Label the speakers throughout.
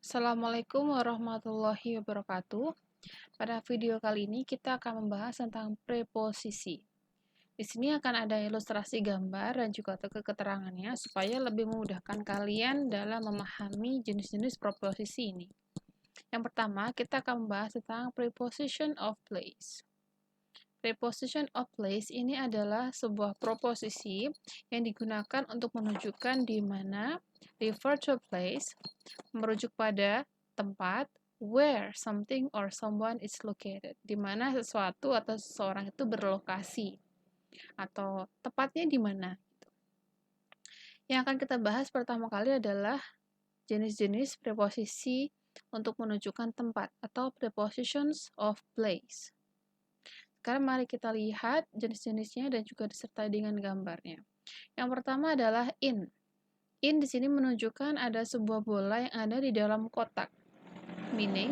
Speaker 1: Assalamualaikum warahmatullahi wabarakatuh. Pada video kali ini kita akan membahas tentang preposisi. Di sini akan ada ilustrasi gambar dan juga keterangannya supaya lebih memudahkan kalian dalam memahami jenis-jenis preposisi ini. Yang pertama, kita akan membahas tentang preposition of place. Preposition of place ini adalah sebuah proposisi yang digunakan untuk menunjukkan di mana refer to a place, merujuk pada tempat, where something or someone is located, di mana sesuatu atau seseorang itu berlokasi, atau tepatnya di mana. Yang akan kita bahas pertama kali adalah jenis-jenis preposisi untuk menunjukkan tempat, atau prepositions of place. Sekarang mari kita lihat jenis-jenisnya dan juga disertai dengan gambarnya. Yang pertama adalah in. In di sini menunjukkan ada sebuah bola yang ada di dalam kotak. Meaning,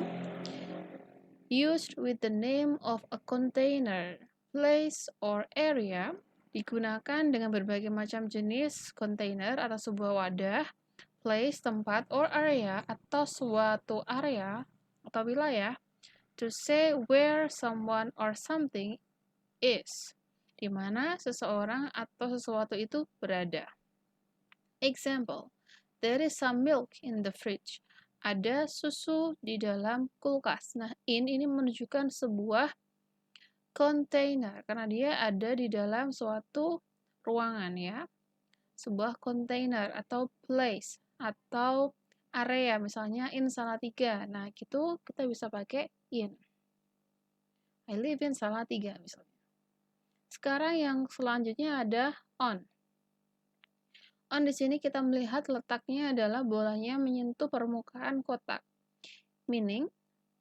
Speaker 1: used with the name of a container, place, or area, digunakan dengan berbagai macam jenis container atau sebuah wadah, place, tempat, or area, atau suatu area atau wilayah, to say where someone or something is, di mana seseorang atau sesuatu itu berada. Example, there is some milk in the fridge. Ada susu di dalam kulkas. Nah, ini menunjukkan sebuah container, karena dia ada di dalam suatu ruangan ya. Sebuah container atau place atau area, misalnya in Salatiga. Nah, itu kita bisa pakai in. I live in Salatiga misalnya. Sekarang yang selanjutnya ada on. On di sini kita melihat letaknya adalah bolanya menyentuh permukaan kotak. Meaning,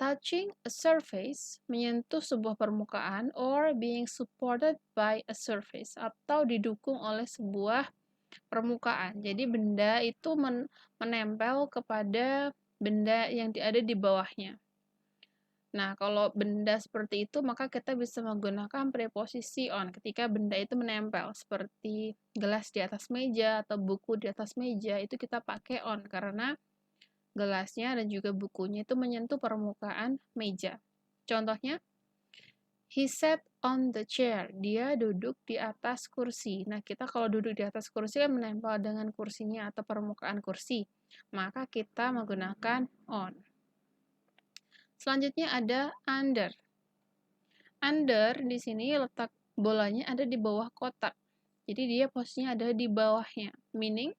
Speaker 1: touching a surface, menyentuh sebuah permukaan, or being supported by a surface, atau didukung oleh sebuah permukaan. Jadi benda itu menempel kepada benda yang ada di bawahnya. Nah, kalau benda seperti itu, maka kita bisa menggunakan preposisi on ketika benda itu menempel, seperti gelas di atas meja atau buku di atas meja, itu kita pakai on, karena gelasnya dan juga bukunya itu menyentuh permukaan meja. Contohnya, he sat on the chair. Dia duduk di atas kursi. Nah, kita kalau duduk di atas kursi kan menempel dengan kursinya atau permukaan kursi. Maka kita menggunakan on. Selanjutnya ada under. Under di sini letak bolanya ada di bawah kotak. Jadi dia posisinya ada di bawahnya. Meaning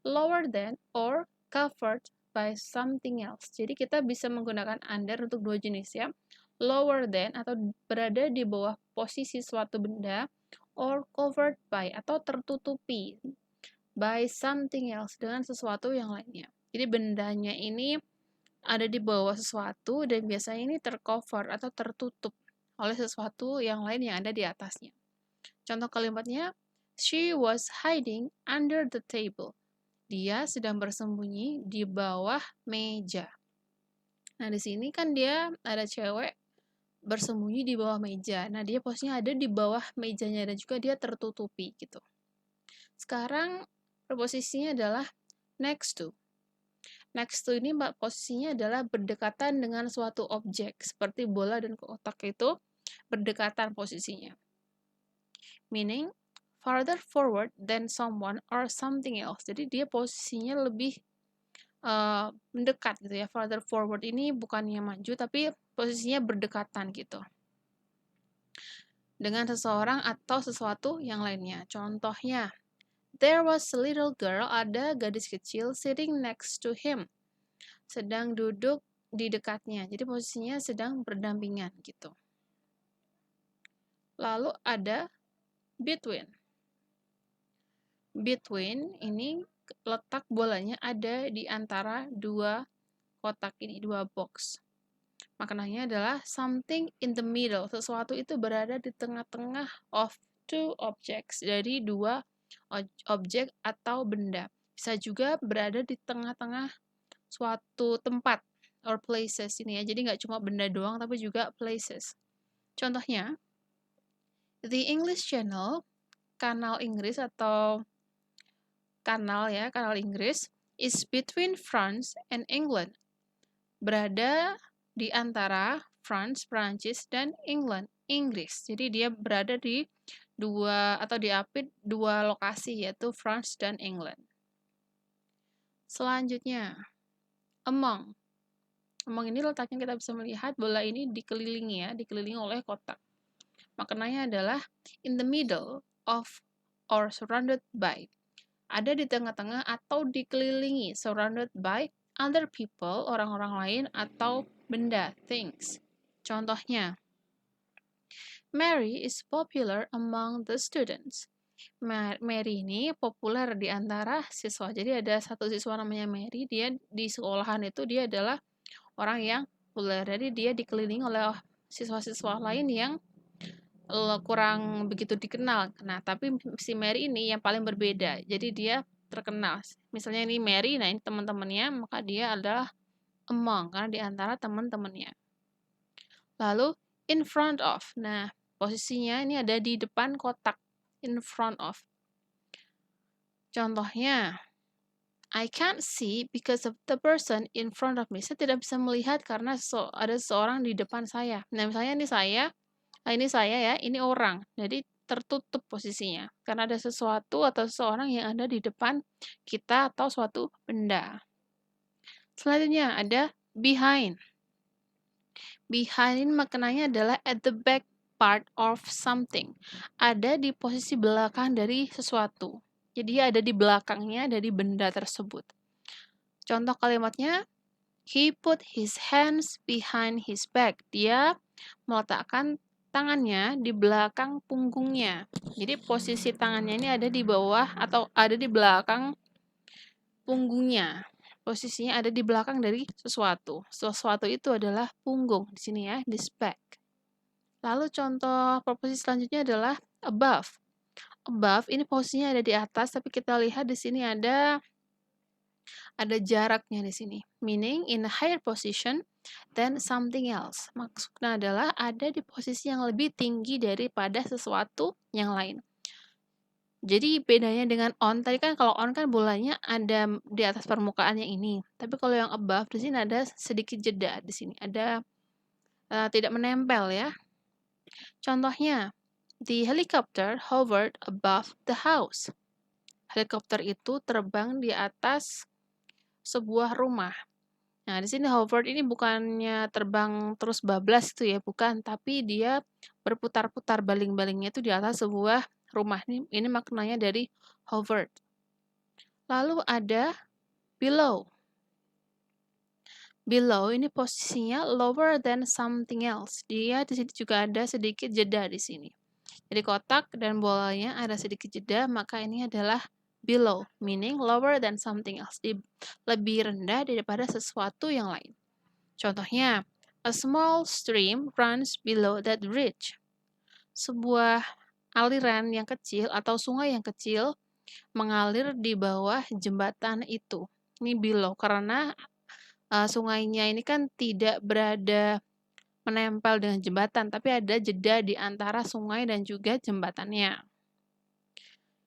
Speaker 1: lower than or covered by something else. Jadi kita bisa menggunakan under untuk dua jenis ya. Lower than atau berada di bawah posisi suatu benda, or covered by atau tertutupi by something else dengan sesuatu yang lainnya. Jadi bendanya ini ada di bawah sesuatu dan biasanya ini tercover atau tertutup oleh sesuatu yang lain yang ada di atasnya. Contoh kalimatnya, she was hiding under the table. Dia sedang bersembunyi di bawah meja. Nah, di sini kan dia ada cewek bersembunyi di bawah meja. Nah, dia posisinya ada di bawah mejanya dan juga dia tertutupi gitu. Sekarang preposisinya adalah next to. Next to ini posisinya adalah berdekatan dengan suatu objek, seperti bola dan kotak itu berdekatan posisinya. Meaning, farther forward than someone or something else. Jadi dia posisinya lebih mendekat gitu ya. Farther forward ini bukannya maju, tapi posisinya berdekatan gitu dengan seseorang atau sesuatu yang lainnya. Contohnya, there was a little girl, ada gadis kecil sitting next to him, sedang duduk di dekatnya. Jadi posisinya sedang berdampingan gitu. Lalu ada between. Between ini letak bolanya ada di antara dua kotak ini, dua box. Maknanya adalah something in the middle. Sesuatu itu berada di tengah-tengah of two objects, dari dua objek atau benda. Bisa juga berada di tengah-tengah suatu tempat or places ini ya. Jadi nggak cuma benda doang tapi juga places. Contohnya, the English Channel, kanal Inggris atau kanal ya, kanal Inggris, is between France and England. berada di antara France, Prancis, dan England, Inggris. Jadi dia berada di diapit dua lokasi, yaitu France dan England. Selanjutnya, among. Among ini letaknya kita bisa melihat bola ini dikelilingi oleh kotak. Maknanya adalah in the middle of or surrounded by. Ada di tengah-tengah atau dikelilingi, surrounded by other people, orang-orang lain atau benda, things. Contohnya, Mary is popular among the students. Mary ini populer di antara siswa. Jadi ada satu siswa namanya Mary, dia di sekolahan itu dia adalah orang yang populer. Jadi dia dikelilingi oleh siswa-siswa lain yang kurang begitu dikenal. Nah, tapi si Mary ini yang paling berbeda. Jadi dia terkenal. Misalnya ini Mary, nah ini teman-temannya, maka dia adalah among karena di antara teman-temannya. Lalu in front of. Nah, posisinya ini ada di depan kotak. In front of. Contohnya, I can't see because of the person in front of me. Saya tidak bisa melihat karena ada seseorang di depan saya. Nah, misalnya ini saya ya, ini orang. Jadi tertutup posisinya karena ada sesuatu atau seseorang yang ada di depan kita atau suatu benda. Selanjutnya ada behind. Behind ini maknanya adalah at the back part of something. Ada di posisi belakang dari sesuatu. Jadi ada di belakangnya dari benda tersebut. Contoh kalimatnya, he put his hands behind his back. Dia meletakkan tangannya di belakang punggungnya. Jadi posisi tangannya ini ada di bawah atau ada di belakang punggungnya. Posisinya ada di belakang dari sesuatu. Sesuatu itu adalah punggung di sini ya, this back. Lalu contoh proposisi selanjutnya adalah above. Above ini posisinya ada di atas, tapi kita lihat di sini ada jaraknya di sini. Meaning in a higher position than something else. Maksudnya adalah ada di posisi yang lebih tinggi daripada sesuatu yang lain. Jadi bedanya dengan on, tadi kan kalau on kan bolanya ada di atas permukaan yang ini. Tapi kalau yang above di sini ada sedikit jeda di sini. Ada tidak menempel ya. Contohnya, the helicopter hovered above the house. Helikopter itu terbang di atas sebuah rumah. Nah, di sini hovered ini bukannya terbang terus bablas itu ya, bukan, tapi dia berputar-putar baling-balingnya itu di atas sebuah rumah. Ini maknanya dari hovered. Lalu ada below. Below ini posisinya lower than something else. Dia di sini juga ada sedikit jeda di sini. Jadi kotak dan bolanya ada sedikit jeda, maka ini adalah below, meaning lower than something else. Lebih rendah daripada sesuatu yang lain. Contohnya, a small stream runs below that bridge. Sebuah aliran yang kecil atau sungai yang kecil mengalir di bawah jembatan itu. Ini below karena sungainya ini kan tidak berada menempel dengan jembatan, tapi ada jeda di antara sungai dan juga jembatannya.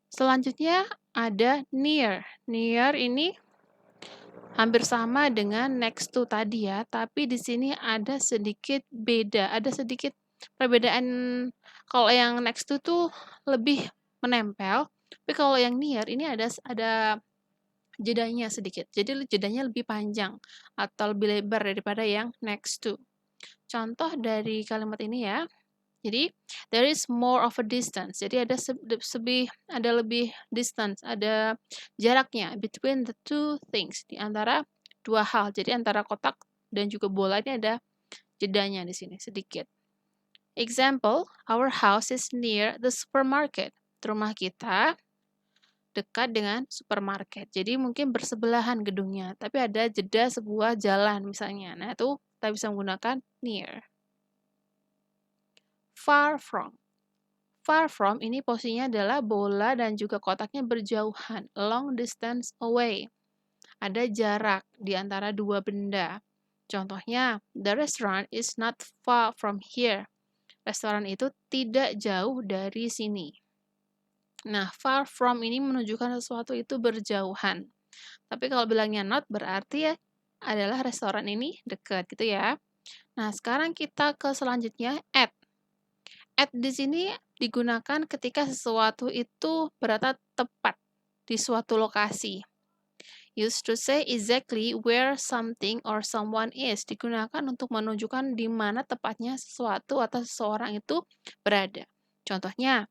Speaker 1: Selanjutnya ada near. Near ini hampir sama dengan next to tadi ya, tapi di sini ada sedikit beda, ada sedikit perbedaan. Kalau yang next to tuh lebih menempel, tapi kalau yang near ini ada jedanya sedikit. Jadi jedanya lebih panjang atau lebih lebar daripada yang next to. Contoh dari kalimat ini ya. Jadi there is more of a distance. Jadi ada lebih distance, ada jaraknya between the two things, di antara dua hal. Jadi antara kotak dan juga bola ini ada jedanya di sini sedikit. Example, our house is near the supermarket. Rumah kita dekat dengan supermarket. Jadi mungkin bersebelahan gedungnya, tapi ada jeda sebuah jalan misalnya. Nah, itu kita bisa menggunakan near. Far from. Far from ini posisinya adalah bola dan juga kotaknya berjauhan, long distance away. Ada jarak di antara dua benda. Contohnya, the restaurant is not far from here. Restoran itu tidak jauh dari sini. Nah, far from ini menunjukkan sesuatu itu berjauhan. Tapi kalau bilangnya not berarti ya adalah restoran ini dekat gitu ya. Nah, sekarang kita ke selanjutnya at. At di sini digunakan ketika sesuatu itu berada tepat di suatu lokasi. Used to say exactly where something or someone is, digunakan untuk menunjukkan di mana tepatnya sesuatu atau seseorang itu berada. Contohnya,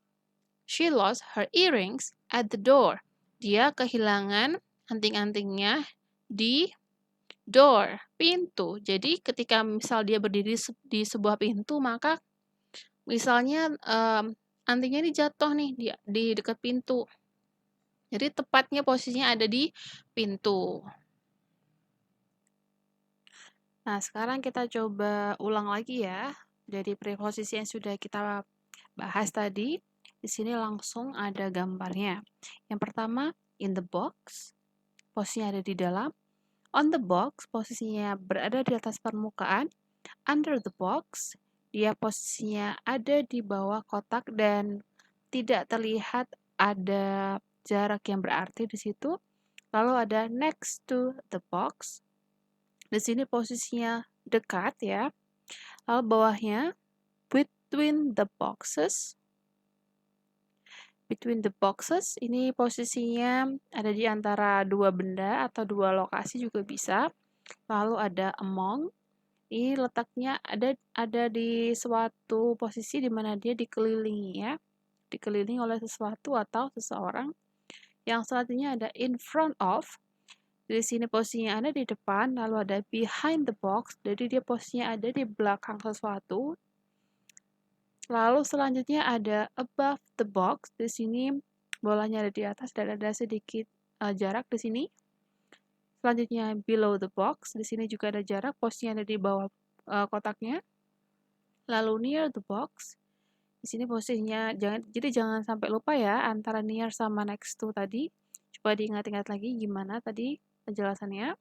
Speaker 1: she lost her earrings at the door. Dia kehilangan anting-antingnya di door, pintu. Jadi ketika misal dia berdiri di sebuah pintu, maka misalnya antingnya ini jatuh nih di dekat pintu. Jadi tepatnya posisinya ada di pintu. Nah, sekarang kita coba ulang lagi ya. Dari preposisi yang sudah kita bahas tadi, di sini langsung ada gambarnya. Yang pertama, in the box, posisinya ada di dalam. On the box, posisinya berada di atas permukaan. Under the box, dia posisinya ada di bawah kotak dan tidak terlihat ada jarak yang berarti di situ. Lalu ada next to the box. Di sini posisinya dekat ya. Lalu bawahnya between the boxes. Between the boxes ini posisinya ada di antara dua benda atau dua lokasi juga bisa. Lalu ada among. Ini letaknya ada di suatu posisi di mana dia dikelilingi ya. Dikelilingi oleh sesuatu atau seseorang. Yang selanjutnya ada in front of. Di sini posisinya ada di depan, lalu ada behind the box, jadi dia posisinya ada di belakang sesuatu. Lalu selanjutnya ada above the box. Di sini bolanya ada di atas dan ada sedikit jarak di sini. Selanjutnya below the box. Di sini juga ada jarak, posisinya ada di bawah kotaknya. Lalu near the box. Di sini posisinya jangan sampai lupa ya antara near sama next to tadi. Coba diingat-ingat lagi gimana tadi penjelasannya.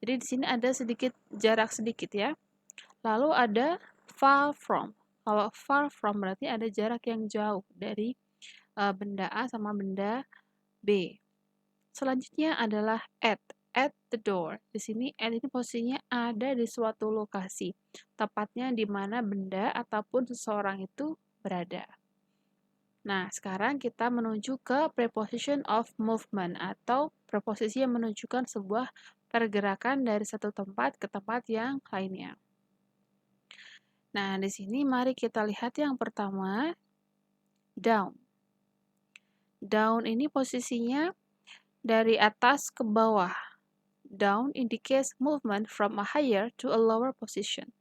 Speaker 1: Jadi di sini ada sedikit jarak sedikit ya. Lalu ada far from. Kalau far from berarti ada jarak yang jauh dari benda A sama benda B. Selanjutnya adalah at the door. Di sini at ini posisinya ada di suatu lokasi, tepatnya di mana benda ataupun seseorang itu berada. Nah, sekarang kita menuju ke preposition of movement atau preposisi yang menunjukkan sebuah pergerakan dari satu tempat ke tempat yang lainnya. Nah, di sini mari kita lihat yang pertama, down. Down ini posisinya dari atas ke bawah. Down indicates movement from a higher to a lower position.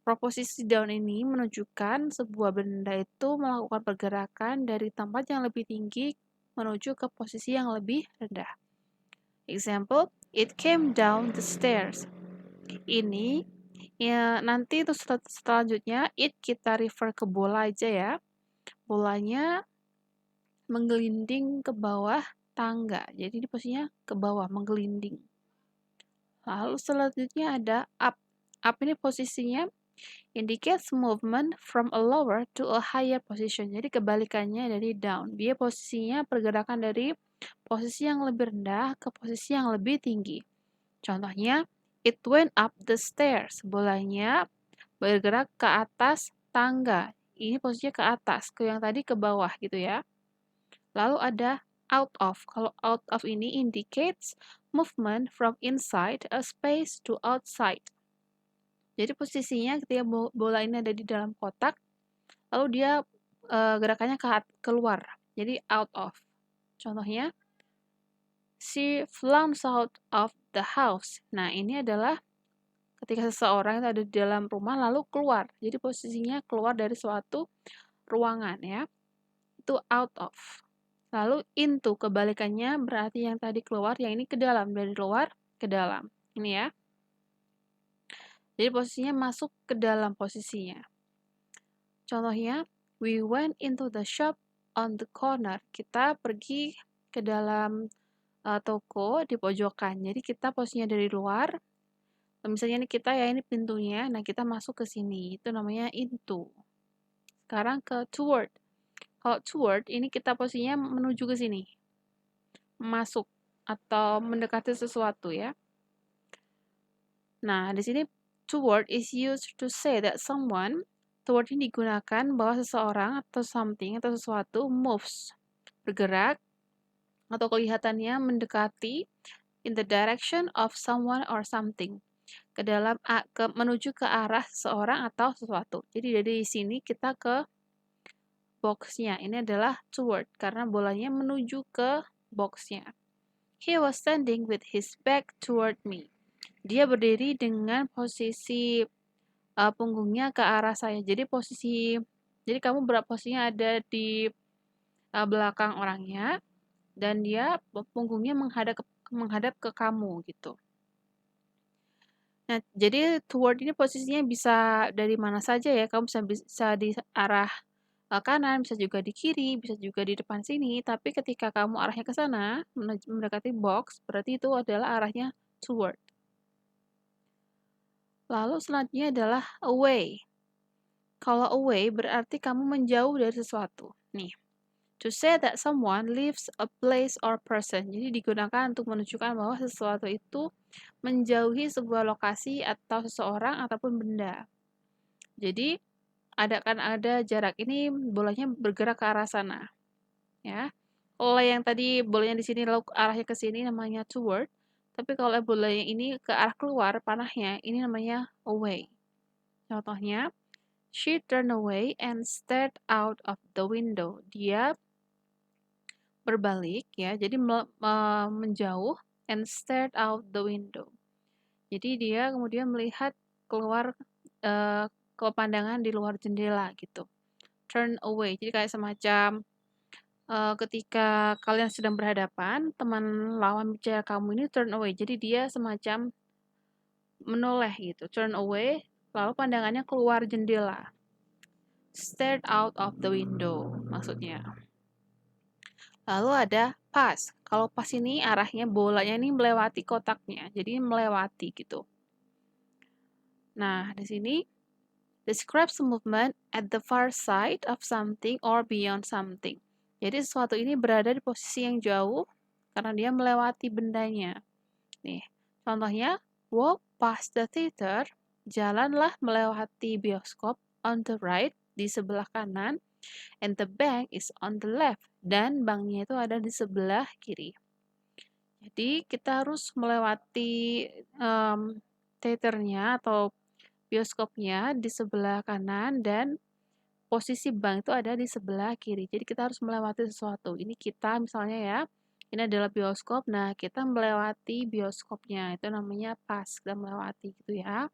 Speaker 1: Proposisi down ini menunjukkan sebuah benda itu melakukan pergerakan dari tempat yang lebih tinggi menuju ke posisi yang lebih rendah. Example, it came down the stairs. Ini ya nanti itu selanjutnya it kita refer ke bola aja ya. Bolanya menggelinding ke bawah tangga. Jadi ini posisinya ke bawah menggelinding. Lalu selanjutnya ada up. Up ini posisinya indicates movement from a lower to a higher position. Jadi kebalikannya dari down. Dia posisinya pergerakan dari posisi yang lebih rendah ke posisi yang lebih tinggi. Contohnya, it went up the stairs. Bolanya bergerak ke atas tangga. Ini posisinya ke atas, ke yang tadi ke bawah gitu ya. Lalu ada out of. Kalau out of ini indicates movement from inside a space to outside. Jadi posisinya ketika bola ini ada di dalam kotak, lalu dia gerakannya keluar. Jadi out of. Contohnya, she flounced out of the house. Nah, ini adalah ketika seseorang itu ada di dalam rumah lalu keluar. Jadi posisinya keluar dari suatu ruangan ya. Itu out of. Lalu into, kebalikannya berarti yang tadi keluar, yang ini ke dalam. Dari luar ke dalam. Ini ya. Jadi posisinya masuk ke dalam posisinya. Contohnya, we went into the shop on the corner. Kita pergi ke dalam toko di pojokan. Jadi kita posisinya dari luar. Misalnya ini kita ya ini pintunya. Nah, kita masuk ke sini. Itu namanya into. Sekarang ke toward. Kalau toward ini kita posisinya menuju ke sini. Masuk atau mendekati sesuatu ya. Nah, di sini toward is used to say that someone. Toward ini digunakan bahwa seseorang atau something atau sesuatu moves, bergerak atau kelihatannya mendekati in the direction of someone or something, menuju ke arah seseorang atau sesuatu. Jadi dari sini kita ke boxnya. Ini adalah toward karena bolanya menuju ke boxnya. He was standing with his back toward me. Dia berdiri dengan posisi punggungnya ke arah saya. Jadi kamu posisinya ada di belakang orangnya dan dia punggungnya menghadap ke kamu gitu. Nah, jadi toward ini posisinya bisa dari mana saja ya. Kamu bisa di arah kanan, bisa juga di kiri, bisa juga di depan sini. Tapi ketika kamu arahnya ke sana, mendekati box, berarti itu adalah arahnya toward. Lalu selanjutnya adalah away. Kalau away berarti kamu menjauh dari sesuatu. Nih, to say that someone leaves a place or person. Jadi digunakan untuk menunjukkan bahwa sesuatu itu menjauhi sebuah lokasi atau seseorang ataupun benda. Jadi ada jarak ini bolanya bergerak ke arah sana. Ya. Kalau yang tadi bolanya di sini lalu arahnya ke sini namanya toward. Tapi kalau bolanya ini ke arah keluar panahnya ini namanya away. Contohnya, she turned away and stared out of the window. Dia berbalik ya, jadi menjauh and stared out the window. Jadi dia kemudian melihat keluar ke pandangan di luar jendela gitu. Turn away. Jadi kayak semacam ketika kalian sedang berhadapan, teman lawan bicara kamu ini turn away. Jadi dia semacam menoleh gitu, turn away, lalu pandangannya keluar jendela. Stared out of the window maksudnya. Lalu ada pass. Kalau pass ini arahnya bolanya ini melewati kotaknya, jadi melewati gitu. Nah, di sini describes the movement at the far side of something or beyond something. Jadi sesuatu ini berada di posisi yang jauh karena dia melewati bendanya. Nih, contohnya walk past the theater, jalanlah melewati bioskop on the right di sebelah kanan, and the bank is on the left dan banknya itu ada di sebelah kiri. Jadi kita harus melewati teaternya atau bioskopnya di sebelah kanan dan posisi bank itu ada di sebelah kiri. Jadi kita harus melewati sesuatu. Ini kita misalnya ya, ini adalah bioskop. Nah, kita melewati bioskopnya. Itu namanya pass, kita melewati gitu ya.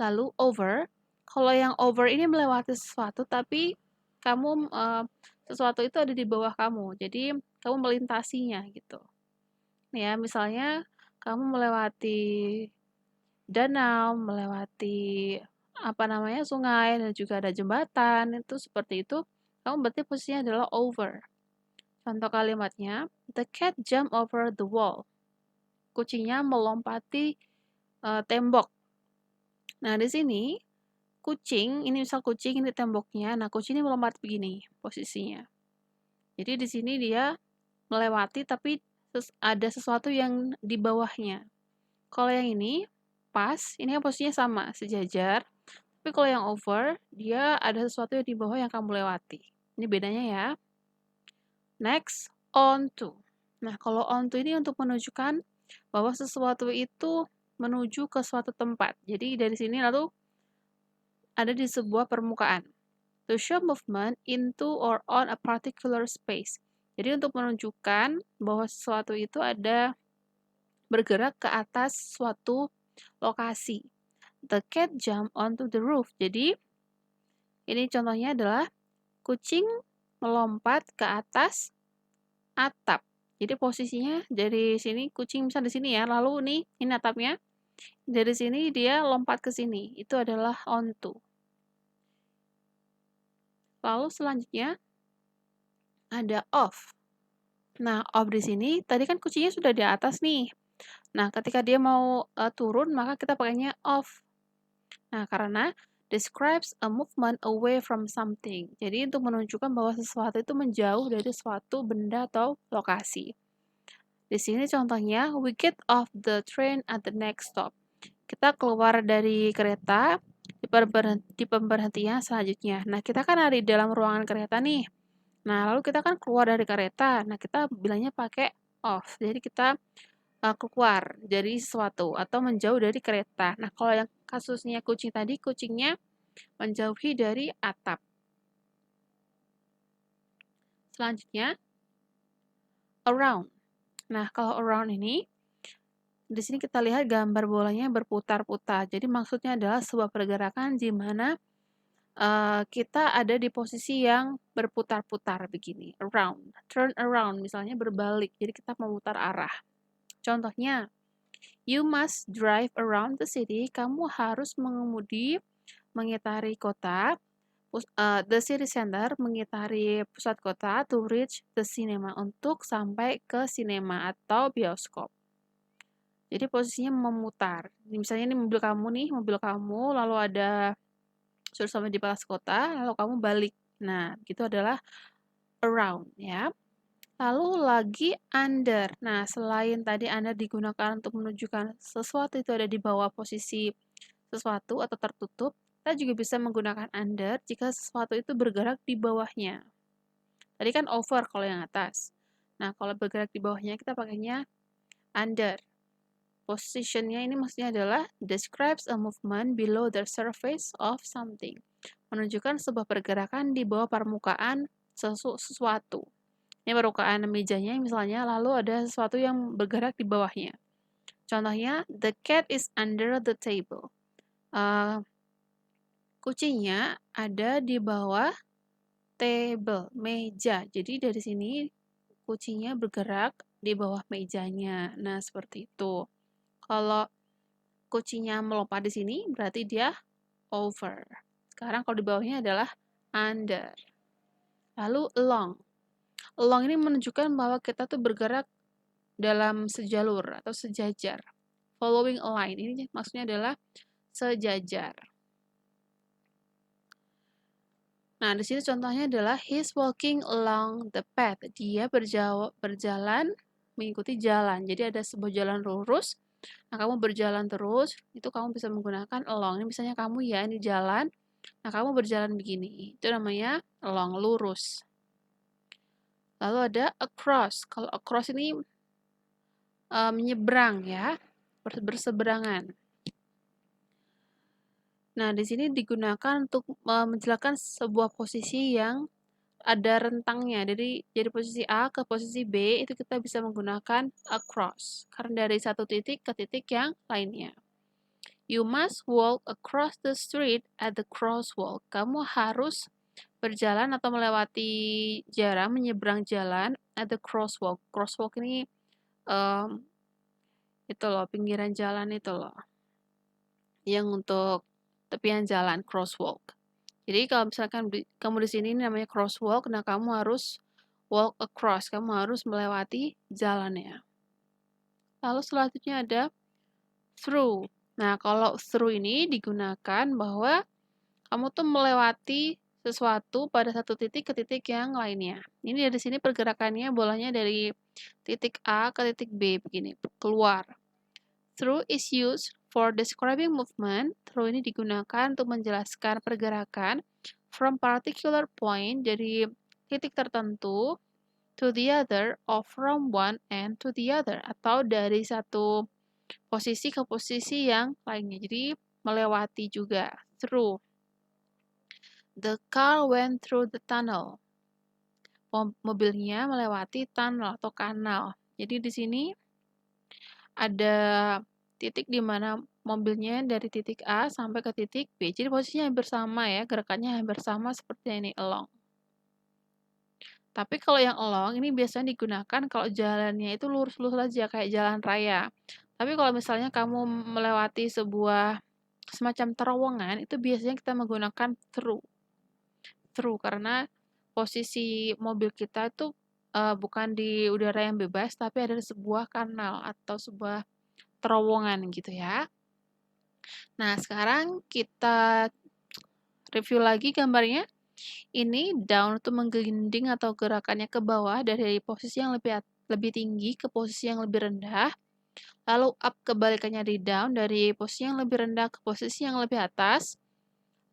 Speaker 1: Lalu over. Kalau yang over ini melewati sesuatu tapi kamu sesuatu itu ada di bawah kamu. Jadi kamu melintasinya gitu. Ya, misalnya kamu melewati danau, melewati sungai dan juga ada jembatan, itu seperti itu, kamu berarti posisinya adalah over. Contoh kalimatnya, the cat jumped over the wall. Kucingnya melompati tembok. Nah, di sini kucing, ini misal kucing ini temboknya, nah kucing ini melompat begini posisinya. Jadi di sini dia melewati tapi ada sesuatu yang di bawahnya. Kalau yang ini pas, ini kan posisinya sama, sejajar. Tapi kalau yang over, dia ada sesuatu yang di bawah yang kamu lewati. Ini bedanya ya. Next, on to. Nah, kalau on to ini untuk menunjukkan bahwa sesuatu itu menuju ke suatu tempat. Jadi dari sini lalu ada di sebuah permukaan. To show movement into or on a particular space. Jadi untuk menunjukkan bahwa sesuatu itu ada bergerak ke atas suatu lokasi. The cat jump onto the roof. Jadi, ini contohnya adalah kucing melompat ke atas atap. Jadi posisinya dari sini, kucing bisa di sini ya, lalu ini atapnya. Dari sini dia lompat ke sini. Itu adalah onto. Lalu selanjutnya ada off. Nah, off di sini, tadi kan kucingnya sudah di atas nih. Nah, ketika dia mau turun, maka kita pakainya off. Nah, karena describes a movement away from something. Jadi untuk menunjukkan bahwa sesuatu itu menjauh dari suatu benda atau lokasi. Di sini contohnya, we get off the train at the next stop. kita keluar dari kereta di pemberhentian selanjutnya. Nah, kita kan ada di dalam ruangan kereta nih. Nah, lalu kita kan keluar dari kereta. Nah, kita bilangnya pakai off. Jadi kita keluar dari sesuatu atau menjauh dari kereta. Nah, kalau yang kasusnya kucing tadi, kucingnya menjauhi dari atap. Selanjutnya, around. Nah, kalau around ini, di sini kita lihat gambar bolanya berputar-putar. Jadi maksudnya adalah sebuah pergerakan di mana kita ada di posisi yang berputar-putar begini, around, turn around, misalnya berbalik. Jadi kita memutar arah. Contohnya, you must drive around the city. Kamu harus mengemudi mengitari kota, the city center, mengitari pusat kota to reach the cinema, untuk sampai ke sinema atau bioskop. Jadi posisinya memutar. Misalnya ini mobil kamu, lalu ada sudah sampai di batas kota, lalu kamu balik. Nah, itu adalah around ya. Lalu lagi under. Nah, selain tadi under digunakan untuk menunjukkan sesuatu itu ada di bawah posisi sesuatu atau tertutup, kita juga bisa menggunakan under jika sesuatu itu bergerak di bawahnya. Tadi kan over kalau yang atas. Nah, kalau bergerak di bawahnya kita pakainya under. Positionnya ini maksudnya adalah describes a movement below the surface of something. Menunjukkan sebuah pergerakan di bawah permukaan sesuatu. Ini permukaan mejanya misalnya, lalu ada sesuatu yang bergerak di bawahnya. Contohnya, the cat is under the table. Kucingnya ada di bawah table, meja. Jadi dari sini kucingnya bergerak di bawah mejanya. Nah, seperti itu. Kalau kucingnya melompat di sini, berarti dia over. Sekarang kalau di bawahnya adalah under. Lalu along. Along ini menunjukkan bahwa kita tuh bergerak dalam sejalur atau sejajar. Following a line. Ini maksudnya adalah sejajar. Nah, di sini contohnya adalah he's walking along the path. Dia berjalan mengikuti jalan. Jadi ada sebuah jalan lurus. Nah, kamu berjalan terus, itu kamu bisa menggunakan along. Ini misalnya kamu ya, ini jalan. Nah, kamu berjalan begini. Itu namanya along, lurus. Lalu ada across. Kalau across ini menyeberang ya, berseberangan. Nah, di sini digunakan untuk menjelaskan sebuah posisi yang ada rentangnya. Jadi posisi A ke posisi B itu kita bisa menggunakan across. Karena dari satu titik ke titik yang lainnya. You must walk across the street at the crosswalk. Kamu harus berjalan atau melewati jalan, menyeberang jalan at the crosswalk. Crosswalk ini itu loh, pinggiran jalan itu loh. Yang untuk tepian jalan, crosswalk. Jadi kalau misalkan kamu di sini namanya crosswalk, nah kamu harus walk across, kamu harus melewati jalannya. Lalu selanjutnya ada through. Nah, kalau through ini digunakan bahwa kamu tuh melewati sesuatu pada satu titik ke titik yang lainnya. Ini dari sini pergerakannya bolanya dari titik A ke titik B begini, keluar. Through is used for describing movement. Through ini digunakan untuk menjelaskan pergerakan from particular point, dari titik tertentu, to the other, or from one end to the other, atau dari satu posisi ke posisi yang lainnya. Jadi melewati juga, through. The car went through the tunnel. Mobilnya melewati tunnel atau kanal. Jadi di sini ada titik di mana mobilnya dari titik A sampai ke titik B. Jadi posisinya hampir sama ya, gerakannya hampir sama seperti ini, along. Tapi kalau yang along ini biasanya digunakan kalau jalannya itu lurus-lurus aja kayak jalan raya. Tapi kalau misalnya kamu melewati sebuah semacam terowongan, itu biasanya kita menggunakan through. Through karena posisi mobil kita itu bukan di udara yang bebas, tapi ada sebuah kanal atau sebuah terowongan gitu ya. Nah, sekarang kita review lagi gambarnya. Ini down itu menggelinding atau gerakannya ke bawah dari posisi yang lebih tinggi ke posisi yang lebih rendah. Lalu up kebalikannya di down, dari posisi yang lebih rendah ke posisi yang lebih atas.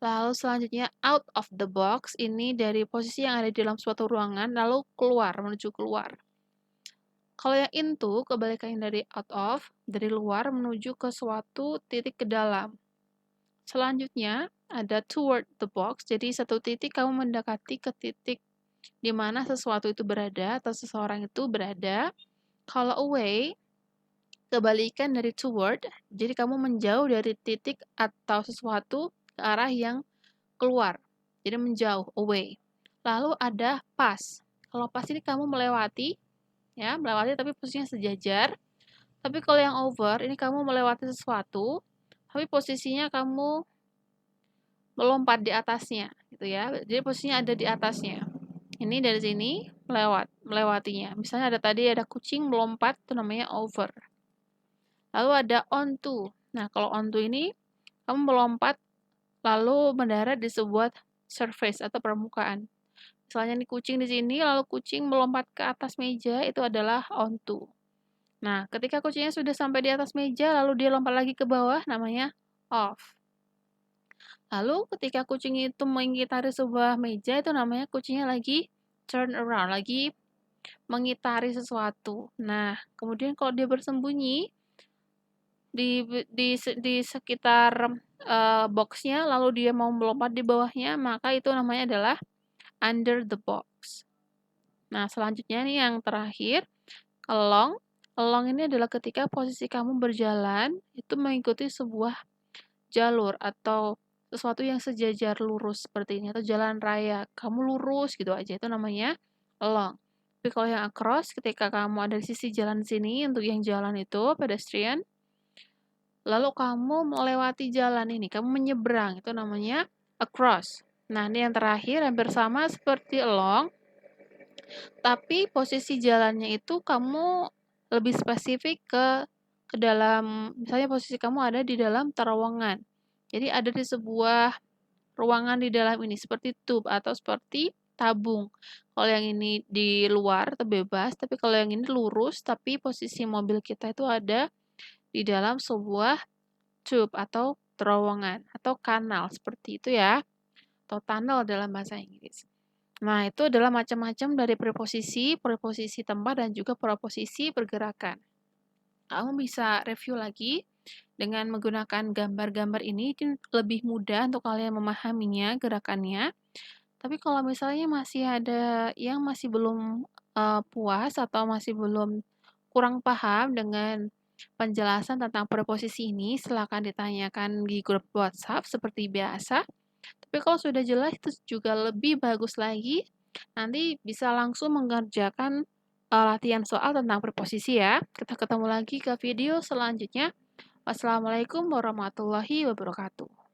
Speaker 1: Lalu selanjutnya out of the box, ini dari posisi yang ada di dalam suatu ruangan, lalu keluar, menuju keluar. Kalau yang into, kebalikannya dari out of, dari luar menuju ke suatu titik ke dalam. Selanjutnya, ada toward the box, jadi satu titik kamu mendekati ke titik di mana sesuatu itu berada, atau seseorang itu berada. Kalau away, kebalikan dari toward, jadi kamu menjauh dari titik atau sesuatu ke arah yang keluar. Jadi menjauh, away. Lalu ada pass. Kalau pass ini kamu melewati, ya, melewati tapi posisinya sejajar. Tapi kalau yang over, ini kamu melewati sesuatu, tapi posisinya kamu melompat di atasnya, gitu ya. Jadi posisinya ada di atasnya. Ini dari sini melewatinya. Misalnya ada kucing melompat, itu namanya over. Lalu ada onto. Nah, kalau onto ini kamu melompat lalu mendarat di sebuah surface atau permukaan. Misalnya nih kucing di sini, lalu kucing melompat ke atas meja, itu adalah onto. Nah, ketika kucingnya sudah sampai di atas meja, lalu dia lompat lagi ke bawah, namanya off. Lalu ketika kucing itu mengitari sebuah meja, itu namanya kucingnya lagi turn around, lagi mengitari sesuatu. Nah, kemudian kalau dia bersembunyi di sekitar boxnya, lalu dia mau melompat di bawahnya, maka itu namanya adalah under the box. Nah, selanjutnya nih yang terakhir, along. Along ini adalah ketika posisi kamu berjalan, itu mengikuti sebuah jalur atau sesuatu yang sejajar lurus seperti ini, atau jalan raya. Kamu lurus gitu aja, itu namanya along. Tapi kalau yang across, ketika kamu ada di sisi jalan sini, untuk yang jalan itu, pedestrian, lalu kamu melewati jalan ini, kamu menyeberang, itu namanya across. Nah, ini yang terakhir, hampir sama seperti along, tapi posisi jalannya itu kamu lebih spesifik ke dalam, misalnya posisi kamu ada di dalam terowongan. Jadi ada di sebuah ruangan di dalam ini, seperti tube atau seperti tabung. Kalau yang ini di luar atau bebas, tapi kalau yang ini lurus, tapi posisi mobil kita itu ada di dalam sebuah tube atau terowongan atau kanal, seperti itu ya. Atau tunnel dalam bahasa Inggris. Nah, itu adalah macam-macam dari preposisi, preposisi tempat, dan juga preposisi pergerakan. Kamu bisa review lagi dengan menggunakan gambar-gambar ini, lebih mudah untuk kalian memahaminya, gerakannya. Tapi kalau misalnya masih ada yang masih belum puas atau masih belum kurang paham dengan penjelasan tentang preposisi ini, silakan ditanyakan di grup WhatsApp seperti biasa. Tapi kalau sudah jelas itu juga lebih bagus lagi. Nanti bisa langsung mengerjakan latihan soal tentang preposisi ya. Kita ketemu lagi ke video selanjutnya. Wassalamualaikum warahmatullahi wabarakatuh.